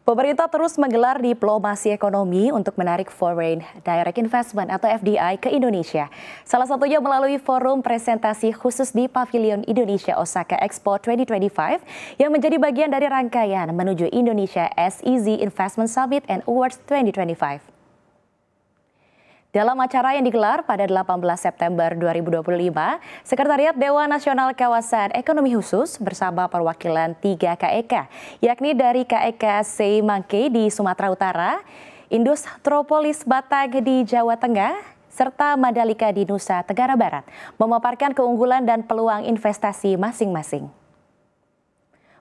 Pemerintah terus menggelar diplomasi ekonomi untuk menarik foreign direct investment atau FDI ke Indonesia. Salah satunya melalui forum presentasi khusus di Pavilion Indonesia Osaka Expo 2025 yang menjadi bagian dari rangkaian menuju Indonesia SEZ Investment Summit and Awards 2025. Dalam acara yang digelar pada 18 September 2025, Sekretariat Dewan Nasional Kawasan Ekonomi Khusus bersama perwakilan 3 KEK, yakni dari KEK Semangke di Sumatera Utara, Industropolis Batang di Jawa Tengah, serta Mandalika di Nusa Tenggara Barat, memaparkan keunggulan dan peluang investasi masing-masing.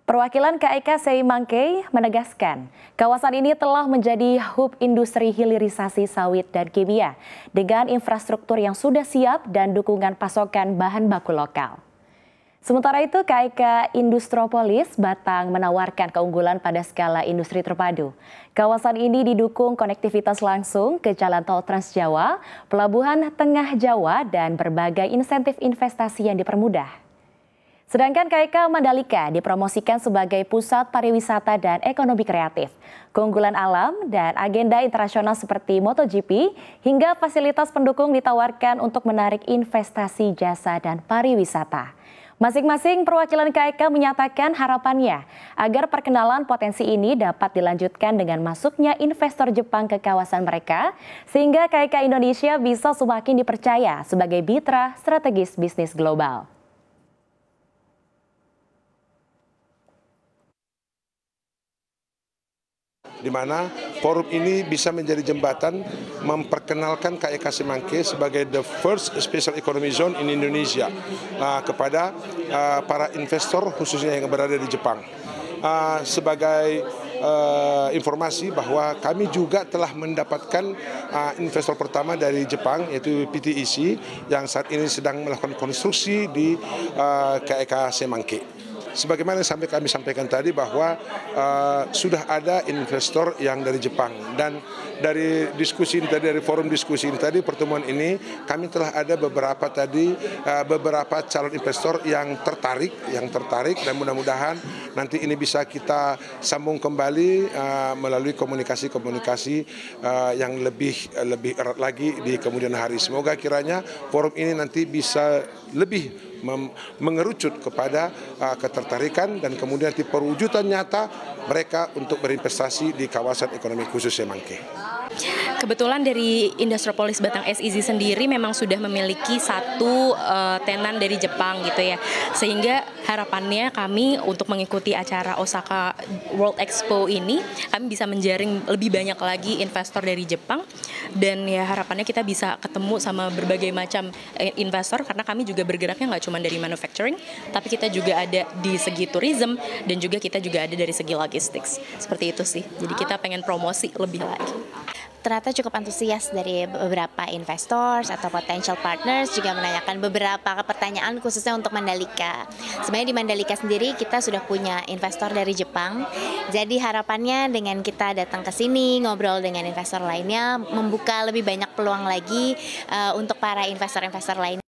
Perwakilan KEK Semangke menegaskan, kawasan ini telah menjadi hub industri hilirisasi sawit dan kimia dengan infrastruktur yang sudah siap dan dukungan pasokan bahan baku lokal. Sementara itu, KEK Industropolis Batang menawarkan keunggulan pada skala industri terpadu. Kawasan ini didukung konektivitas langsung ke Jalan Tol Trans Jawa, Pelabuhan Tengah Jawa, dan berbagai insentif investasi yang dipermudah. Sedangkan KEK Mandalika dipromosikan sebagai pusat pariwisata dan ekonomi kreatif, keunggulan alam dan agenda internasional seperti MotoGP hingga fasilitas pendukung ditawarkan untuk menarik investasi jasa dan pariwisata. Masing-masing perwakilan KEK menyatakan harapannya agar perkenalan potensi ini dapat dilanjutkan dengan masuknya investor Jepang ke kawasan mereka, sehingga KEK Indonesia bisa semakin dipercaya sebagai mitra strategis bisnis global. Di mana forum ini bisa menjadi jembatan memperkenalkan KEK Semangke sebagai the first special economic zone in Indonesia kepada para investor khususnya yang berada di Jepang. Sebagai informasi bahwa kami juga telah mendapatkan investor pertama dari Jepang, yaitu PTEC, yang saat ini sedang melakukan konstruksi di KEK Semangke. Sebagaimana sampai kami sampaikan tadi bahwa sudah ada investor yang dari Jepang, dan dari diskusi ini tadi, dari forum diskusi ini tadi, pertemuan ini kami telah ada beberapa calon investor yang tertarik dan mudah-mudahan nanti ini bisa kita sambung kembali melalui komunikasi yang lebih erat lagi di kemudian hari. Semoga kiranya forum ini nanti bisa lebih mengerucut kepada ketertarikan dan kemudian nanti perwujudan nyata mereka untuk berinvestasi di kawasan ekonomi khusus Semangke. Kebetulan dari Industropolis Batang SEZ sendiri memang sudah memiliki satu tenan dari Jepang gitu ya, sehingga harapannya kami untuk mengikuti acara Osaka World Expo ini kami bisa menjaring lebih banyak lagi investor dari Jepang, dan ya harapannya kita bisa ketemu sama berbagai macam investor karena kami juga bergeraknya nggak cuma dari manufacturing, tapi kita juga ada di segi tourism dan juga kita juga ada dari segi logistics. Seperti itu sih. Jadi kita pengen promosi lebih lagi. Ternyata cukup antusias dari beberapa investors atau potential partners juga menanyakan beberapa pertanyaan khususnya untuk Mandalika. Sebenarnya di Mandalika sendiri kita sudah punya investor dari Jepang. Jadi harapannya dengan kita datang ke sini ngobrol dengan investor lainnya membuka lebih banyak peluang lagi untuk para investor-investor lainnya.